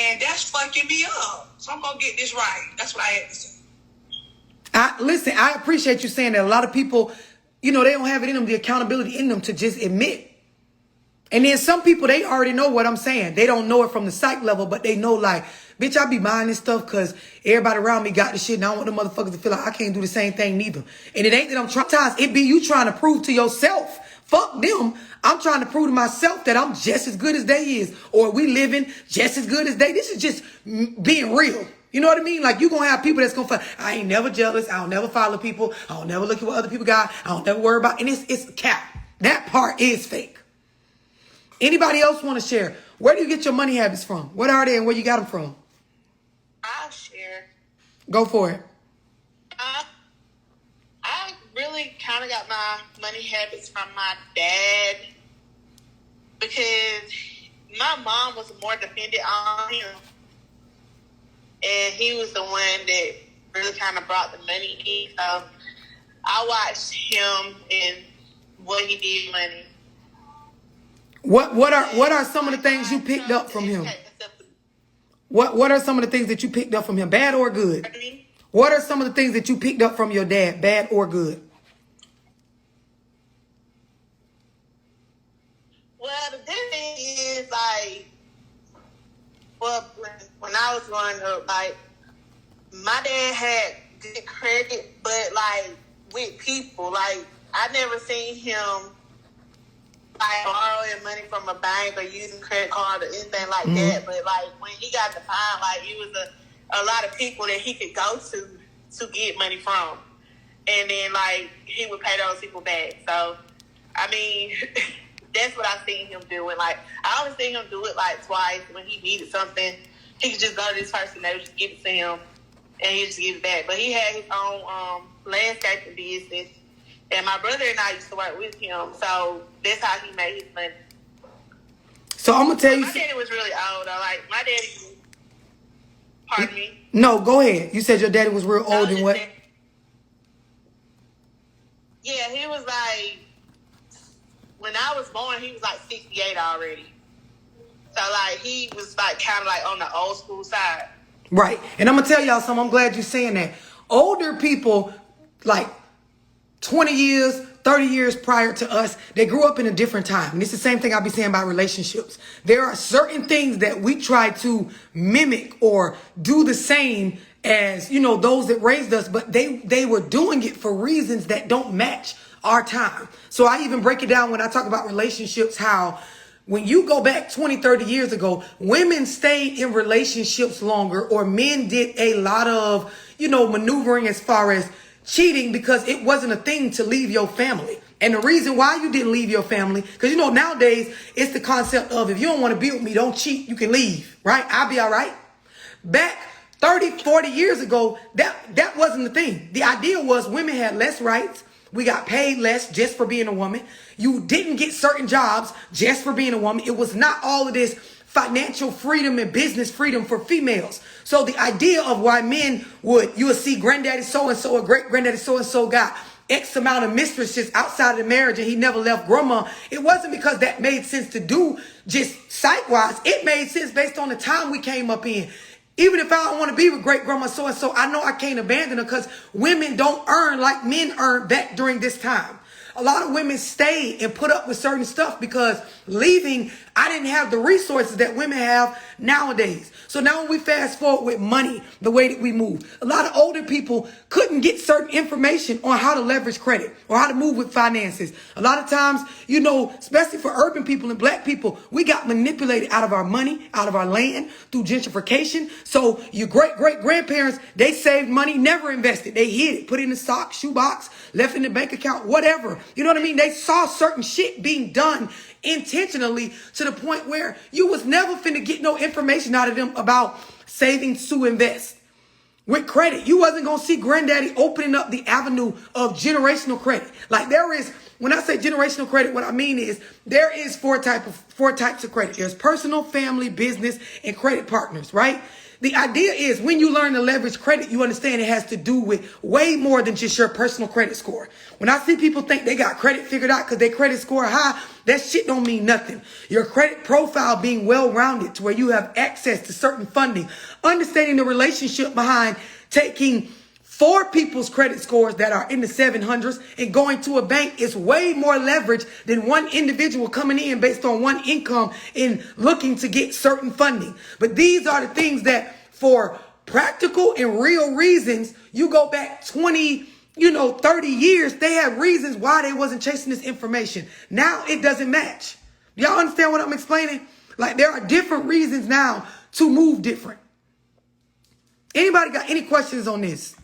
And that's fucking me up. So I'm going to get this right. That's what I had to say. Listen, I appreciate you saying that. A lot of people, you know, they don't have it in them, the accountability in them to just admit. And then some people, they already know what I'm saying. They don't know it from the psych level, but they know, like, bitch, I be buying this stuff because everybody around me got the shit, and I don't want the motherfuckers to feel like I can't do the same thing neither. And it ain't that I'm traumatized. It be you trying to prove to yourself. Fuck them. I'm trying to prove to myself that I'm just as good as they is, or we living just as good as they. This is just being real. You know what I mean? Like, you gonna have people that's gonna I ain't never jealous. I don't never follow people. I don't never look at what other people got. I don't never worry about. And it's cap. That part is fake. Anybody else want to share? Where do you get your money habits from? What are they and where you got them from? I'll share. Go for it. I really kind of got my money habits from my dad because my mom was more dependent on him. And he was the one that really kind of brought the money in. So I watched him and what he did with money. What are some of the things you picked up from him? What are some of the things that you picked up from him, bad or good? What are some of the things that you picked up from your dad, bad or good? Well, the good thing is, like, well, when I was growing up, like, my dad had good credit, but, like, with people, like, I never seen him, like, borrowing money from a bank or using credit card or anything like that. But, like, when he got the fine, like, it was a lot of people that he could go to get money from. And then, like, he would pay those people back. So, I mean, that's what I seen him doing. Like, I only seen him do it, like, twice. When he needed something, he could just go to this person, they would just give it to him, and he'd just give it back. But he had his own landscaping business. And my brother and I used to work with him, so that's how he made his money. So I'm gonna tell you. My daddy was really old, though. Like, my daddy. Pardon me. No, go ahead. You said your daddy was real old and what? Yeah, he was like. When I was born, he was like 68 already. So like he was like kind of like on the old school side. Right, and I'm gonna tell y'all something. I'm glad you're saying that. Older people, like 20 years, 30 years prior to us, they grew up in a different time. And it's the same thing I'll be saying about relationships. There are certain things that we try to mimic or do the same as, you know, those that raised us, but they were doing it for reasons that don't match our time. So I even break it down when I talk about relationships, how when you go back 20, 30 years ago, women stayed in relationships longer, or men did a lot of, you know, maneuvering as far as cheating, because it wasn't a thing to leave your family. And the reason why you didn't leave your family, because, you know, nowadays it's the concept of, if you don't want to be with me, don't cheat, you can leave, right? I'll be all right. Back 30, 40 years ago, that wasn't the thing. The idea was women had less rights. We got paid less just for being a woman. You didn't get certain jobs just for being a woman. It was not all of this financial freedom and business freedom for females. So the idea of why men you would see granddaddy so-and-so or great granddaddy so-and-so got X amount of mistresses outside of the marriage and he never left grandma. It wasn't because that made sense to do just sight-wise. It made sense based on the time we came up in. Even if I don't want to be with great grandma so-and-so, I know I can't abandon her, because women don't earn like men earn back during this time. A lot of women stayed and put up with certain stuff because leaving, I didn't have the resources that women have nowadays. So now when we fast forward with money, the way that we move, a lot of older people couldn't get certain information on how to leverage credit or how to move with finances. A lot of times, you know, especially for urban people and black people, we got manipulated out of our money, out of our land through gentrification. So your great-great-grandparents, they saved money, never invested. They hid it, put it in a sock, shoebox, left in the bank account, whatever. You know what I mean? They saw certain shit being done intentionally to the point where you was never finna get no information out of them about savings to invest. With credit, you wasn't gonna see granddaddy opening up the avenue of generational credit. Like, there is, when I say generational credit, what I mean is there is four types of credit. There's personal, family, business, and credit partners, right? The idea is when you learn to leverage credit, you understand it has to do with way more than just your personal credit score. When I see people think they got credit figured out because their credit score high, that shit don't mean nothing. Your credit profile being well-rounded to where you have access to certain funding, understanding the relationship behind taking 4 people's credit scores that are in the 700s and going to a bank is way more leverage than one individual coming in based on one income and looking to get certain funding. But these are the things that for practical and real reasons, you go back 20, 30 years, they had reasons why they wasn't chasing this information. Now it doesn't match. Y'all understand what I'm explaining? Like there are different reasons now to move different. Anybody got any questions on this?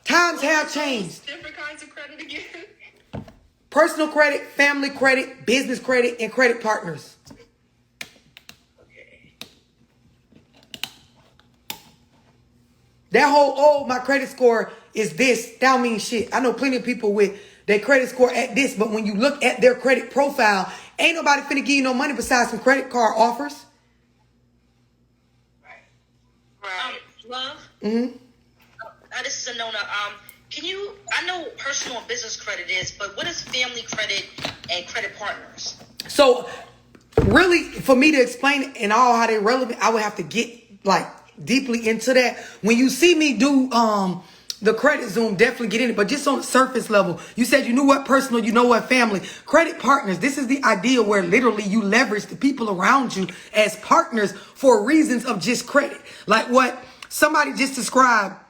Times have changed. Different kinds of credit again. Personal credit, family credit, business credit, and credit partners. Okay. That whole, my credit score is this, that don't mean shit. I know plenty of people with their credit score at this, but when you look at their credit profile, ain't nobody finna give you no money besides some credit card offers. Right. Love. Mm-hmm. This is a no-no. I know personal and business credit is, but what is family credit and credit partners? So, really, for me to explain it and all how they're relevant, I would have to get like deeply into that. When you see me do the credit zoom, definitely get in it. But just on the surface level, you said you knew what personal, you know what family. Credit partners, this is the idea where literally you leverage the people around you as partners for reasons of just credit. Like what somebody just described.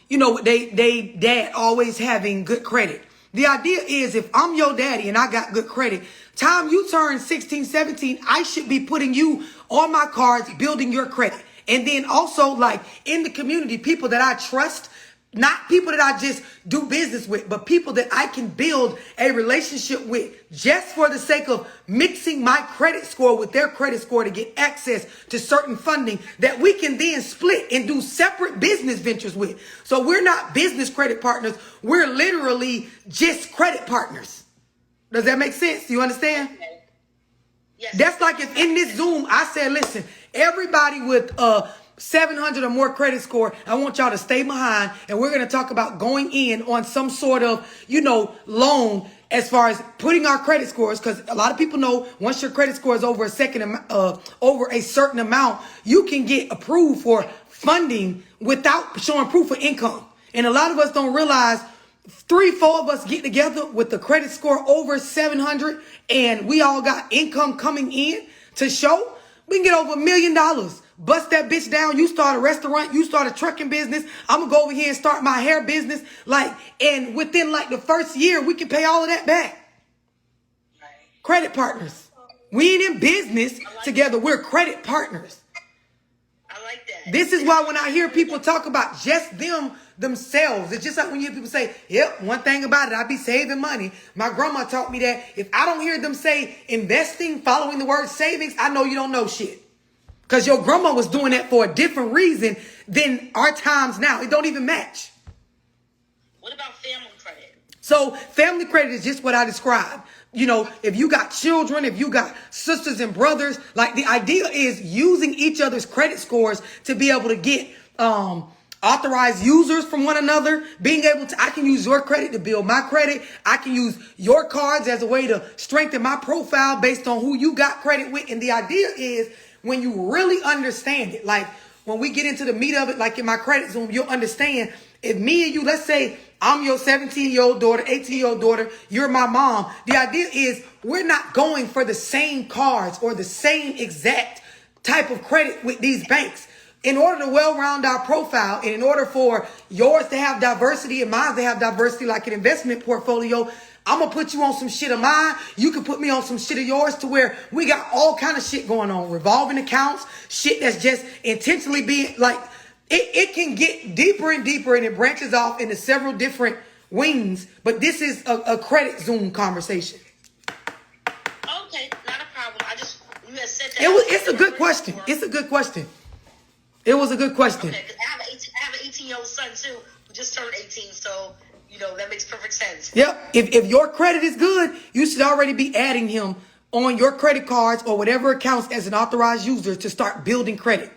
They dad always having good credit. The idea is if I'm your daddy and I got good credit, time you turn 16, 17, I should be putting you on my cards, building your credit. And then also like in the community, people that I trust, not people that I just do business with, but people that I can build a relationship with just for the sake of mixing my credit score with their credit score to get access to certain funding that we can then split and do separate business ventures with. So we're not business credit partners. We're literally just credit partners. Does that make sense? You understand? Yes. That's like if in this Zoom, I said, listen, everybody with 700 or more credit score, I want y'all to stay behind and we're going to talk about going in on some sort of, loan as far as putting our credit scores. Because a lot of people know once your credit score is over a certain amount, you can get approved for funding without showing proof of income. And a lot of us don't realize 3-4 of us get together with the credit score over 700 and we all got income coming in to show, we can get over $1 million. Bust that bitch down. You start a restaurant. You start a trucking business. I'm going to go over here and start my hair business. And within the first year, we can pay all of that back. Right. Credit partners. We ain't in business together. We're credit partners. I like that. This is why when I hear people talk about just themselves, it's just like when you hear people say, yep, one thing about it, I be saving money. My grandma taught me that if I don't hear them say investing, following the word savings, I know you don't know shit. Because your grandma was doing that for a different reason than our times now. It don't even match. What about family credit? So family credit is just what I described. If you got children, if you got sisters and brothers, the idea is using each other's credit scores to be able to get authorized users from one another, being able to, I can use your credit to build my credit. I can use your cards as a way to strengthen my profile based on who you got credit with. And the idea is, when you really understand it, like when we get into the meat of it, like in my credit Zoom, you'll understand if me and you, let's say I'm your 17-year-old daughter, 18-year-old daughter, you're my mom. The idea is we're not going for the same cards or the same exact type of credit with these banks. In order to well-round our profile and in order for yours to have diversity and mine to have diversity like an investment portfolio, I'm going to put you on some shit of mine. You can put me on some shit of yours to where we got all kind of shit going on. Revolving accounts, shit that's just intentionally being it can get deeper and deeper and it branches off into several different wings. But this is a credit Zoom conversation. Okay, not a problem. You had said that. It's a good question. It's a good question. It was a good question. Okay, because I have an 18-year-old son too who just turned 18, so that makes perfect sense. Yep. If your credit is good, you should already be adding him on your credit cards or whatever accounts as an authorized user to start building credit.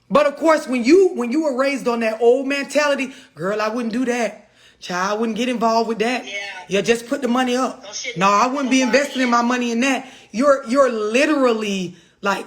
But of course, when you were raised on that old mentality, girl, I wouldn't do that. Child, I wouldn't get involved with that. Yeah. You just put the money up. Oh, shit. No, I wouldn't be investing in my money in that. You're literally like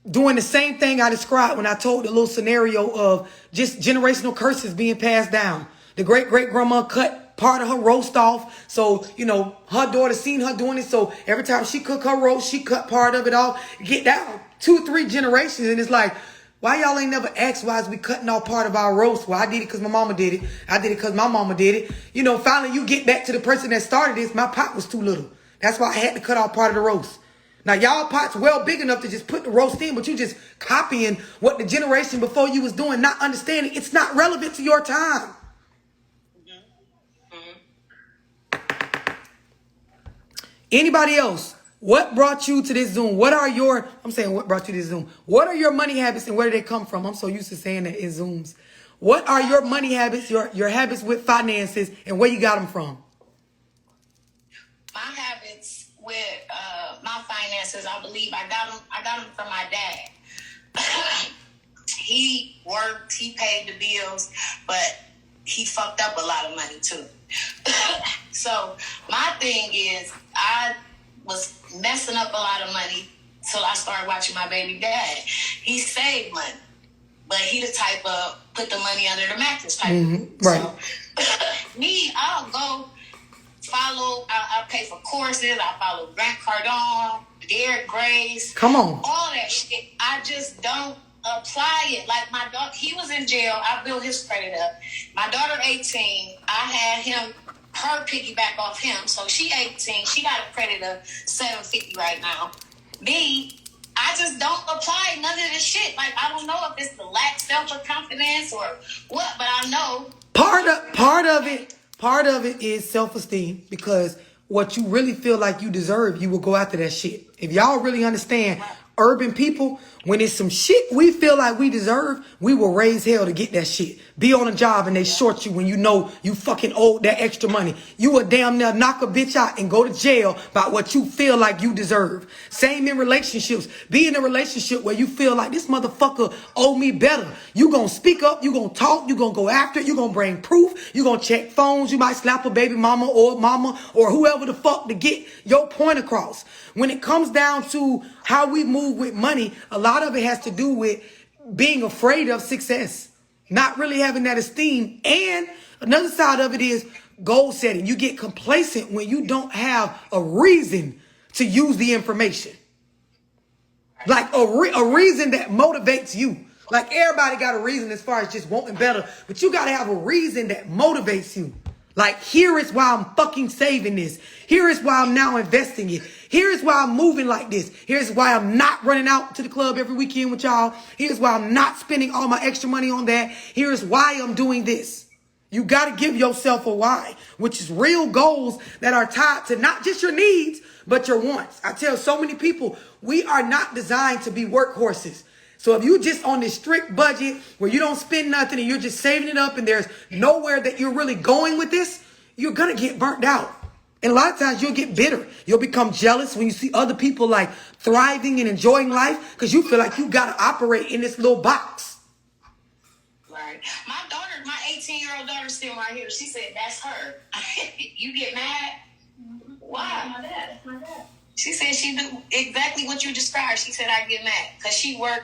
doing the same thing I described when I told the little scenario of just generational curses being passed down. The great-great-grandma cut part of her roast off. So, you know, her daughter seen her doing it. So every time she cook her roast, she cut part of it off. Get down 2-3 generations. And it's like, why y'all ain't never asked why is we cutting off part of our roast? Well, I did it because my mama did it. I did it because my mama did it. You know, finally you get back to the person that started this. My pot was too little. That's why I had to cut off part of the roast. Now, y'all pot's well big enough to just put the roast in, but you just copying what the generation before you was doing, not understanding it's not relevant to your time. Anybody else? What brought you to this Zoom? What brought you to this Zoom? What are your money habits and where do they come from? I'm so used to saying that in Zooms. What are your money habits, your habits with finances, and where you got them from? My habits with my finances, I believe I got them from my dad. He worked, he paid the bills, but he fucked up a lot of money too. So my thing is, I was messing up a lot of money till I started watching my baby dad. He saved money, but he the type of put the money under the mattress type. Right. So, me, I'll go follow. I pay for courses. I follow Grant Cardone, Derek Grace. Come on. All that shit. I just don't apply it. Like my dog, he was in jail. I built his credit up. My daughter, 18. I had her piggyback off him. So she 18. She got a credit of 750 right now. Me, I just don't apply none of this shit. Like, I don't know if it's the lack self-confidence or what, but I know part of it is self-esteem, because what you really feel like you deserve, you will go after that shit. If y'all really understand, urban people, when it's some shit we feel like we deserve, we will raise hell to get that shit. Be on a job and they short you when you know you fucking owed that extra money. You will damn near knock a bitch out and go to jail about what you feel like you deserve. Same in relationships. Be in a relationship where you feel like this motherfucker owe me better. You gonna speak up, you gonna talk, you gonna go after it, you gonna bring proof, you gonna check phones, you might slap a baby mama or whoever the fuck to get your point across. When it comes down to how we move with money, a lot of it has to do with being afraid of success, not really having that esteem. And another side of it is goal setting. You get complacent when you don't have a reason to use the information. Like a reason that motivates you. Like everybody got a reason as far as just wanting better, but you got to have a reason that motivates you. Like, here is why I'm fucking saving this. Here is why I'm now investing it. Here is why I'm moving like this. Here's why I'm not running out to the club every weekend with y'all. Here's why I'm not spending all my extra money on that. Here's why I'm doing this. You got to give yourself a why, which is real goals that are tied to not just your needs, but your wants. I tell so many people, we are not designed to be workhorses. So if you just on this strict budget where you don't spend nothing and you're just saving it up and there's nowhere that you're really going with this, you're going to get burnt out. And a lot of times you'll get bitter. You'll become jealous when you see other people like thriving and enjoying life because you feel like you got to operate in this little box. Right. My 18-year-old daughter still right here. She said, that's her. You get mad? Why? My dad. She said she do exactly what you described. She said, I get mad because she work.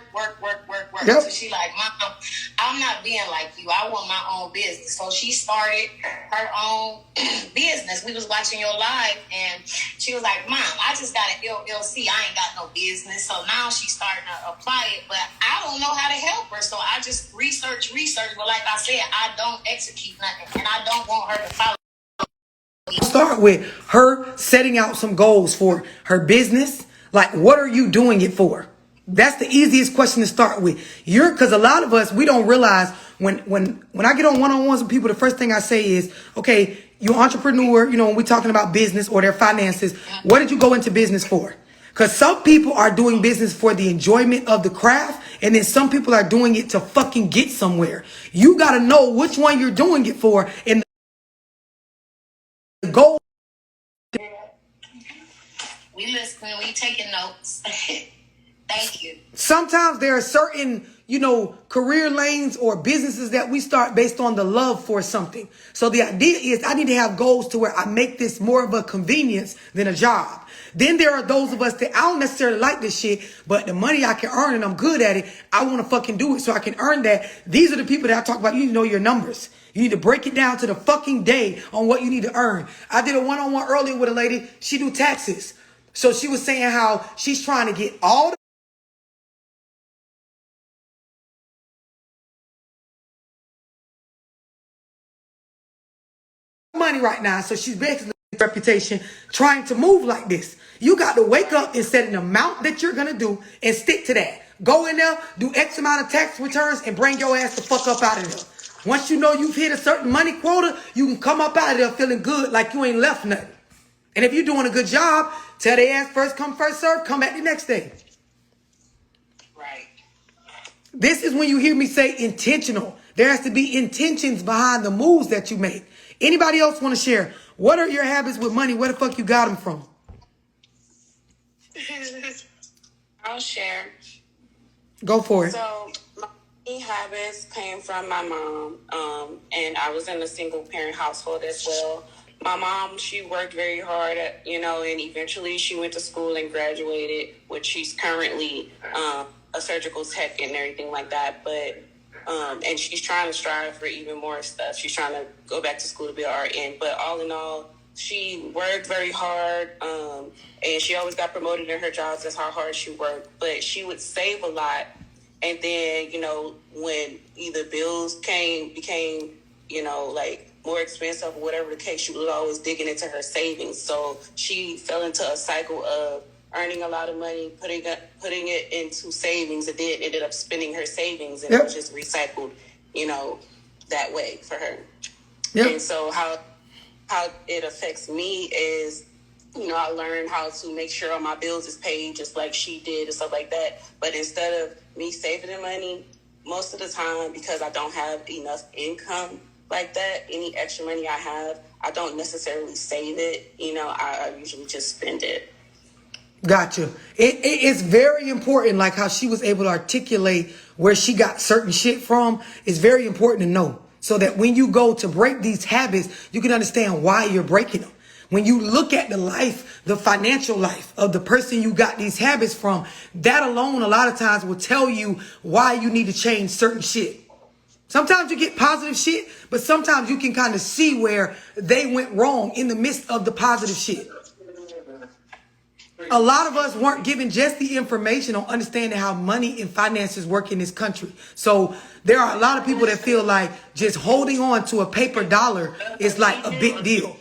Yep. So she like, Mom, I'm not being like you. I want my own business. So she started her own business. We was watching your live and she was like, Mom, I just got an LLC. I ain't got no business. So now she's starting to apply it, but I don't know how to help her. So I just research. But like I said, I don't execute nothing and I don't want her to follow. Start with her setting out some goals for her business. Like, what are you doing it for? That's the easiest question to start with. Because a lot of us, we don't realize when I get on one-on-ones with people, the first thing I say is, okay, you're an entrepreneur, when we're talking about business or their finances, what did you go into business for? Because some people are doing business for the enjoyment of the craft, and then some people are doing it to fucking get somewhere. You got to know which one you're doing it for, and the goal. We listening, we taking notes. Thank you. Sometimes there are certain, career lanes or businesses that we start based on the love for something. So the idea is I need to have goals to where I make this more of a convenience than a job. Then there are those of us that I don't necessarily like this shit, but the money I can earn and I'm good at it, I want to fucking do it so I can earn that. These are the people that I talk about. You need to know your numbers. You need to break it down to the fucking day on what you need to earn. I did a one-on-one earlier with a lady. She do taxes. So she was saying how she's trying to get all the money right now. So she's basically reputation trying to move like this. You got to wake up and set an amount that you're going to do and stick to that. Go in there, do X amount of tax returns and bring your ass the fuck up out of there. Once you know you've hit a certain money quota, you can come up out of there feeling good like you ain't left nothing. And if you're doing a good job, tell their ass first come, first serve, come back the next day. Right. This is when you hear me say intentional. There has to be intentions behind the moves that you make. Anybody else want to share? What are your habits with money? Where the fuck you got them from? I'll share. Go for it. So my money habits came from my mom, and I was in a single parent household as well. My mom, she worked very hard and eventually she went to school and graduated, which she's currently a surgical tech and everything like that. But and she's trying to strive for even more stuff. She's trying to go back to school to be an RN. But all in all, she worked very hard, and she always got promoted in her jobs. That's how hard she worked. But she would save a lot, and then when either bills became like more expensive or whatever the case, she was always digging into her savings. So she fell into a cycle of earning a lot of money, putting it into savings, and then ended up spending her savings, and it was just recycled, that way for her. Yep. And so how it affects me is, I learned how to make sure all my bills is paid just like she did and stuff like that. But instead of me saving the money, most of the time, because I don't have enough income like that, any extra money I have, I don't necessarily save it. I usually just spend it. Gotcha. It's very important, like how she was able to articulate where she got certain shit from. It's very important to know so that when you go to break these habits, you can understand why you're breaking them. When you look at the financial life of the person you got these habits from, that alone a lot of times will tell you why you need to change certain shit. Sometimes you get positive shit, but sometimes you can kind of see where they went wrong in the midst of the positive shit. A lot of us weren't given just the information on understanding how money and finances work in this country. So there are a lot of people that feel like just holding on to a paper dollar is like a big deal.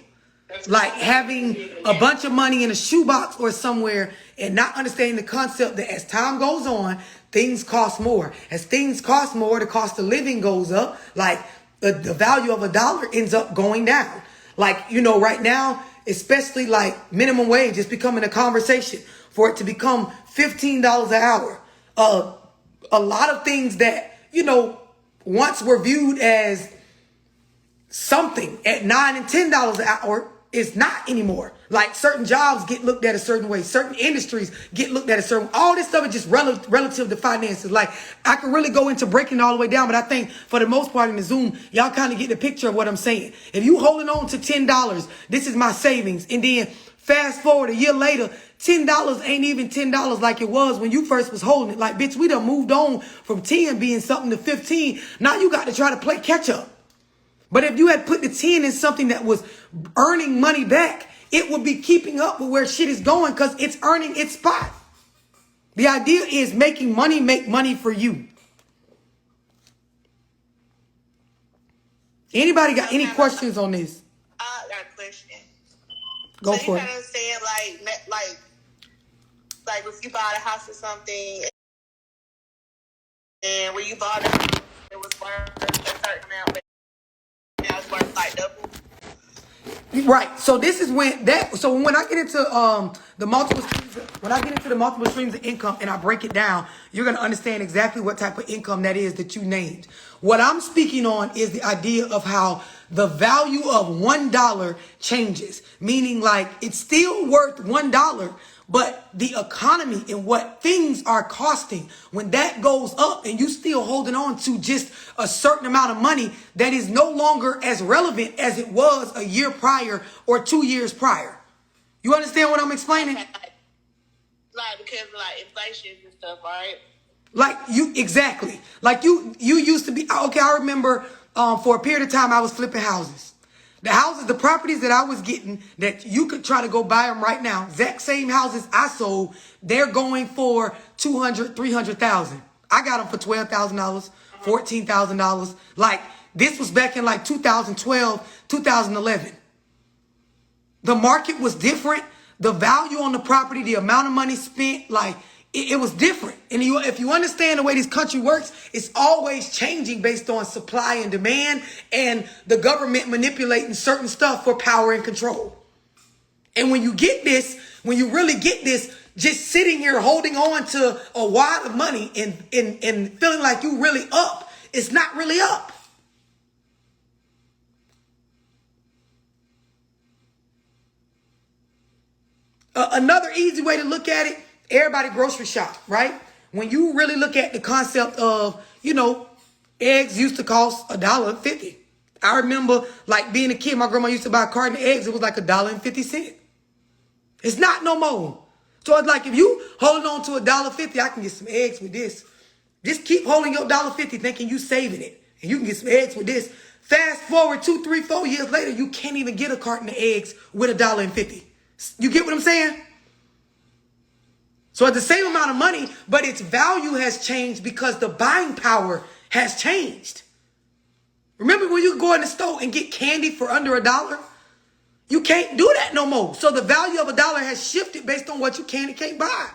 Like having a bunch of money in a shoebox or somewhere and not understanding the concept that as time goes on, things cost more. As things cost more, the cost of living goes up. Like the value of a dollar ends up going down. Like, right now, especially like minimum wage is becoming a conversation for it to become $15 an hour. A lot of things that, once were viewed as something at $9 and $10 an hour is not anymore. Like certain jobs get looked at a certain way. Certain industries get looked at a certain way. All this stuff is just relative to finances. Like I can really go into breaking it all the way down, but I think for the most part in the Zoom, y'all kind of get the picture of what I'm saying. If you holding on to $10, this is my savings. And then fast forward a year later, $10 ain't even $10 like it was when you first was holding it. Like, bitch, we done moved on from 10 being something to 15. Now you got to try to play catch up. But if you had put the 10 in something that was earning money back, it would be keeping up with where shit is going because it's earning its spot. The idea is making money make money for you. Anybody got any questions on this? I got a question. Go so for you it. kind of saying like if you bought a house or something, and when you bought it, it was worth a certain amount, but now it's worth like double. Right. So this is when when I get into the multiple streams of income and I break it down, you're going to understand exactly what type of income that is that you named. What I'm speaking on is the idea of how the value of $1 changes, meaning like it's still worth $1 But the economy and what things are costing, when that goes up and you still holding on to just a certain amount of money that is no longer as relevant as it was a year prior or 2 years prior. You understand what I'm explaining? Like, because of, like, inflation and stuff, right? Like you, exactly. Like you used to be, okay, I remember for a period of time I was flipping houses. The houses, the properties that I was getting that you could try to go buy them right now, exact same houses I sold, they're going for $200,000, $300,000. I got them for $12,000, $14,000. Like this was back in like 2012, 2011. The market was different. The value on the property, the amount of money spent, like it was different. And if you understand the way this country works, it's always changing based on supply and demand and the government manipulating certain stuff for power and control. And when you get this, when you really get this, just sitting here holding on to a wad of money and feeling like you really up, it's not really up. Another easy way to look at it, everybody grocery shop, right? When you really look at the concept of, eggs used to cost $1.50. I remember like being a kid, my grandma used to buy a carton of eggs. It was like $1.50. It's not no more. So it's like if you holding on to $1.50, I can get some eggs with this. Just keep holding your $1.50 thinking you saving it. And you can get some eggs with this. Fast forward 2, 3, 4 years later, you can't even get a carton of eggs with $1.50. You get what I'm saying? So it's the same amount of money, but its value has changed because the buying power has changed. Remember when you could go in the store and get candy for under $1? You can't do that no more. So the value of $1 has shifted based on what you can and can't buy.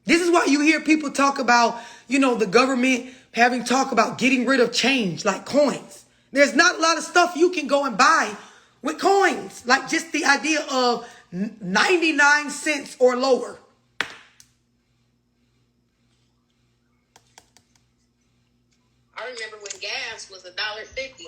This is why you hear people talk about, the government having talk about getting rid of change like coins. There's not a lot of stuff you can go and buy with coins, like just the idea of 99 cents or lower. I remember when gas was $1.50.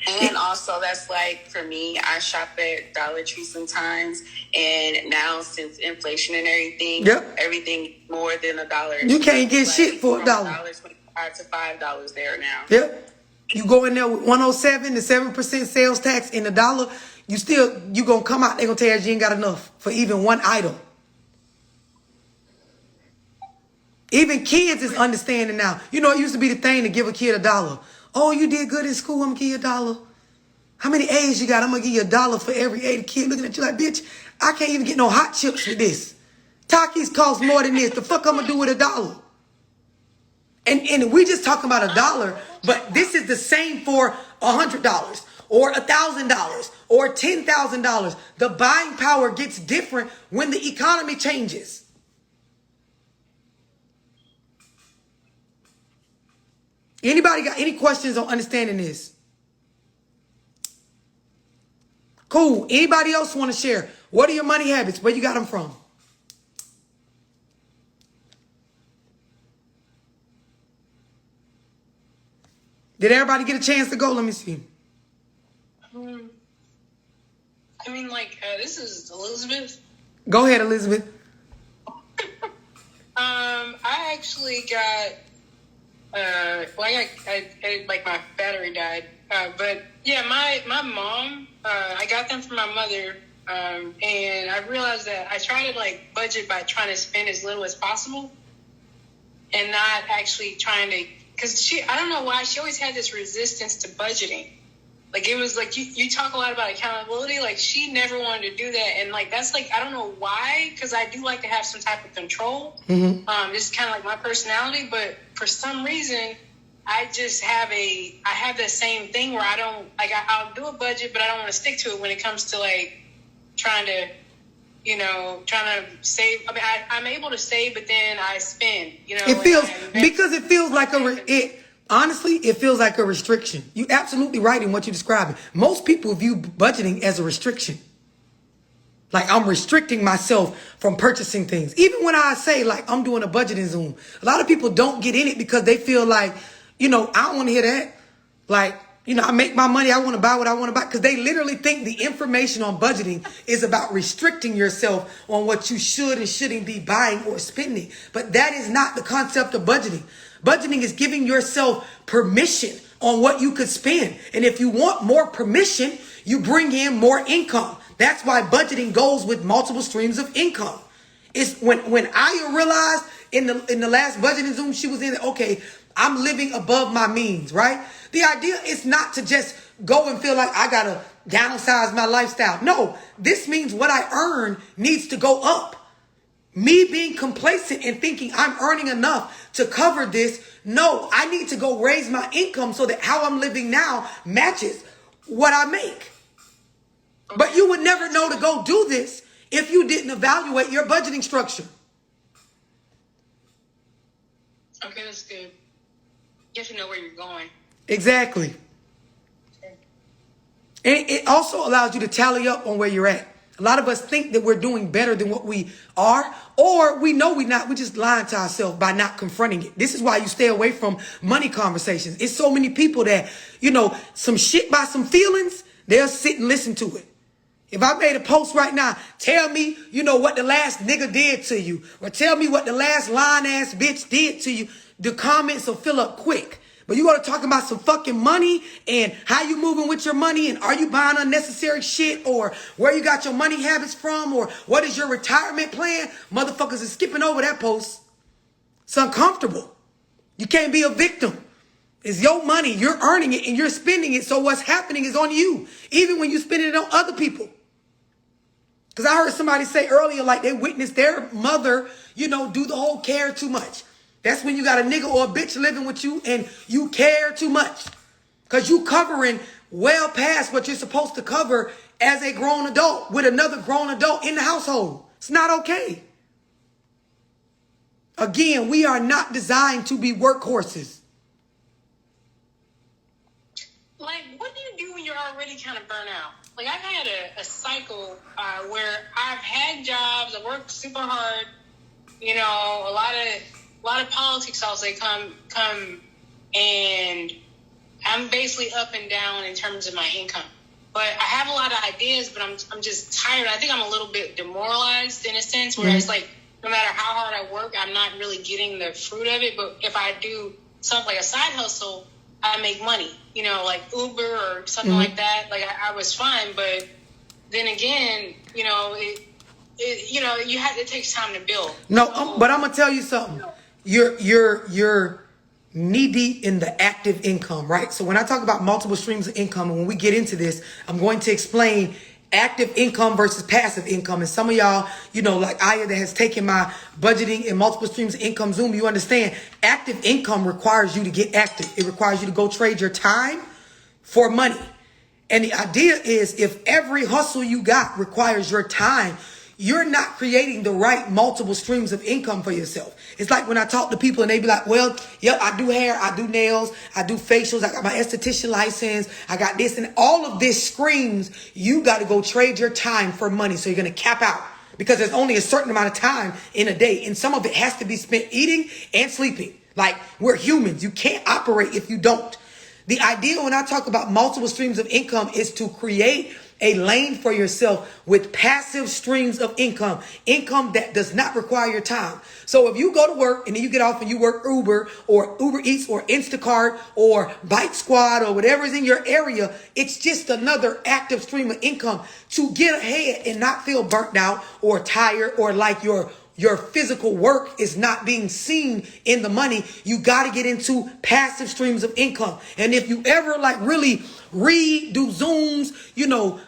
And also, that's like, for me, I shop at Dollar Tree sometimes. And now, since inflation and everything, everything more than $1. You can't get shit for $1. $1.25 to $5 there now. Yep. You go in there with 107 to 7% sales tax in $1, you gonna come out, they gonna tell you ain't got enough for even one item. Even kids is understanding now. It used to be the thing to give a kid $1. Oh, you did good in school, I'm gonna give you $1. How many A's you got? I'm gonna give you $1 for every A. The kid looking at you like, bitch, I can't even get no hot chips with this. Takis cost more than this. The fuck I'm gonna do with $1? And we just talking about $1, but this is the same for $100 or $1,000 or $10,000. The buying power gets different when the economy changes. Anybody got any questions on understanding this? Cool. Anybody else want to share? What are your money habits? Where you got them from? Did everybody get a chance to go? Let me see. This is Elizabeth. Go ahead, Elizabeth. I actually got, my battery died. But yeah, my mom, I got them from my mother. And I realized that I try to budget by trying to spend as little as possible and not actually trying to, because I don't know why, she always had this resistance to budgeting. It was you talk a lot about accountability. She never wanted to do that. And that's I don't know why, because I do like to have some type of control. Mm-hmm. This is kind of my personality. But for some reason, I just have the same thing where I don't, I'll do a budget, but I don't want to stick to it when it comes to trying to save. I'm able to save, but then I spend, It feels like honestly, it feels like a restriction. You're absolutely right in what you're describing. Most people view budgeting as a restriction. I'm restricting myself from purchasing things. Even when I say I'm doing a budgeting Zoom, a lot of people don't get in it because they feel I don't want to hear that. You know, I make my money, I want to buy what I want to buy. Because they literally think the information on budgeting is about restricting yourself on what you should and shouldn't be buying or spending. But that is not the concept of budgeting. Budgeting is giving yourself permission on what you could spend. And if you want more permission, you bring in more income. That's why budgeting goes with multiple streams of income. It's when Aya realized in the last budgeting Zoom she was in, okay, I'm living above my means, right? The idea is not to just go and feel like I gotta downsize my lifestyle. No, this means what I earn needs to go up. Me being complacent and thinking I'm earning enough to cover this. No, I need to go raise my income so that how I'm living now matches what I make. But you would never know to go do this if you didn't evaluate your budgeting structure. Okay, that's good. You have to know where you're going. Exactly. And it also allows you to tally up on where you're at. A lot of us think that we're doing better than what we are, or we know we're not. We're just lying to ourselves by not confronting it. This is why you stay away from money conversations. It's so many people that, you know, some shit by some feelings, they'll sit and listen to it. If I made a post right now, tell me, you know, what the last nigga did to you, or tell me what the last lying ass bitch did to you, the comments will fill up quick. But you want to talk about some fucking money and how you moving with your money and are you buying unnecessary shit or where you got your money habits from or what is your retirement plan? Motherfuckers is skipping over that post. It's uncomfortable. You can't be a victim. It's your money. You're earning it and you're spending it. So what's happening is on you, even when you're spending it on other people. Because I heard somebody say earlier, like they witnessed their mother, you know, do the whole care too much. That's when you got a nigga or a bitch living with you and you care too much. Because you covering well past what you're supposed to cover as a grown adult with another grown adult in the household. It's not okay. Again, we are not designed to be workhorses. Like, what do you do when you're already kind of burnt out? Like, I've had a cycle where I've had jobs, I worked super hard, you know, a lot of politics also come and I'm basically up and down in terms of my income. But I have a lot of ideas, but I'm just tired. I think I'm a little bit demoralized in a sense where it's like no matter how hard I work, I'm not really getting the fruit of it. But if I do something like a side hustle, I make money, you know, like Uber or something like that. Like I was fine, but then again, you know, it takes time to build. No, but I'm gonna tell you something. You're knee deep in the active income, right? So when I talk about multiple streams of income, and when we get into this, I'm going to explain active income versus passive income. And some of y'all, you know, like Aya that has taken my budgeting and multiple streams of income Zoom, you understand active income requires you to get active. It requires you to go trade your time for money. And the idea is if every hustle you got requires your time, you're not creating the right multiple streams of income for yourself. It's like when I talk to people and they be like, well, yep, I do hair, I do nails, I do facials, I got my esthetician license, I got this, and all of this screams, you got to go trade your time for money. So you're going to cap out because there's only a certain amount of time in a day. And some of it has to be spent eating and sleeping. Like we're humans. You can't operate if you don't. The idea when I talk about multiple streams of income is to create a lane for yourself with passive streams of income that does not require your time. So if you go to work and then you get off and you work Uber or Uber Eats or Instacart or Bike Squad or whatever is in your area, it's just another active stream of income to get ahead and not feel burnt out or tired or like your physical work is not being seen in the money. You got to get into passive streams of income. And if you ever like really read, do Zooms, you know,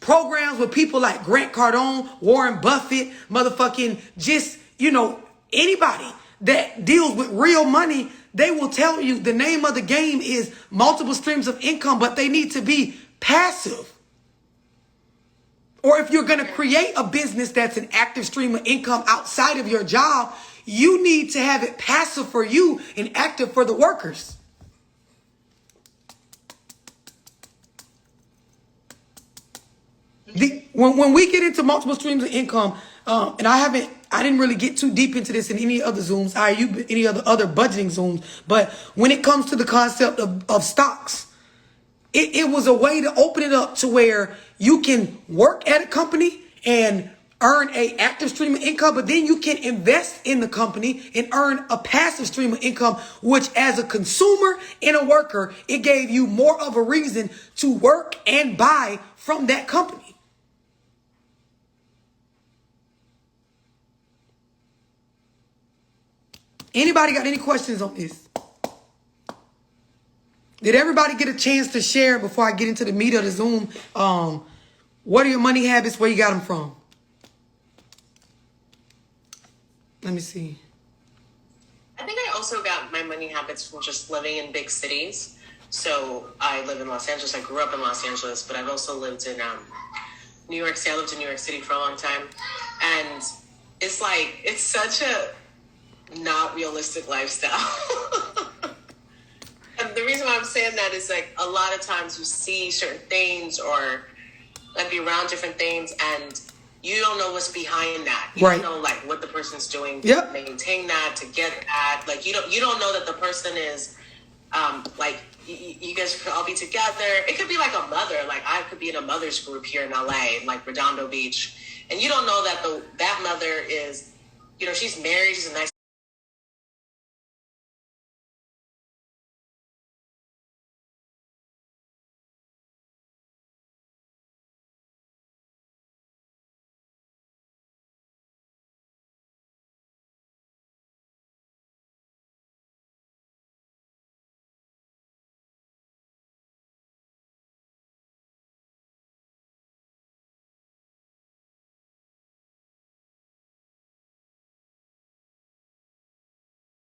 programs with people like Grant Cardone, Warren Buffett, motherfucking just, you know, anybody that deals with real money, they will tell you the name of the game is multiple streams of income, but they need to be passive. Or if you're going to create a business that's an active stream of income outside of your job, you need to have it passive for you and active for the workers. When we get into multiple streams of income, and I didn't really get too deep into this in any other Zooms, any other budgeting Zooms, but when it comes to the concept of stocks, it was a way to open it up to where you can work at a company and earn a active stream of income, but then you can invest in the company and earn a passive stream of income, which as a consumer and a worker, it gave you more of a reason to work and buy from that company. Anybody got any questions on this? Did everybody get a chance to share before I get into the meat of the Zoom? What are your money habits? Where you got them from? Let me see. I think I also got my money habits from just living in big cities. So I live in Los Angeles. I grew up in Los Angeles, but I've also lived in New York City. I lived in New York City for a long time. And it's like, it's such a not realistic lifestyle. And the reason why I'm saying that is like a lot of times you see certain things or like be around different things and you don't know what's behind that. You Right. don't know like what the person's doing to Yep. maintain that, to get that. Like you don't know that the person is like you guys could all be together. It could be like a mother. Like I could be in a mother's group here in LA, like Redondo Beach, and you don't know that that mother is, you know, she's married, she's a nice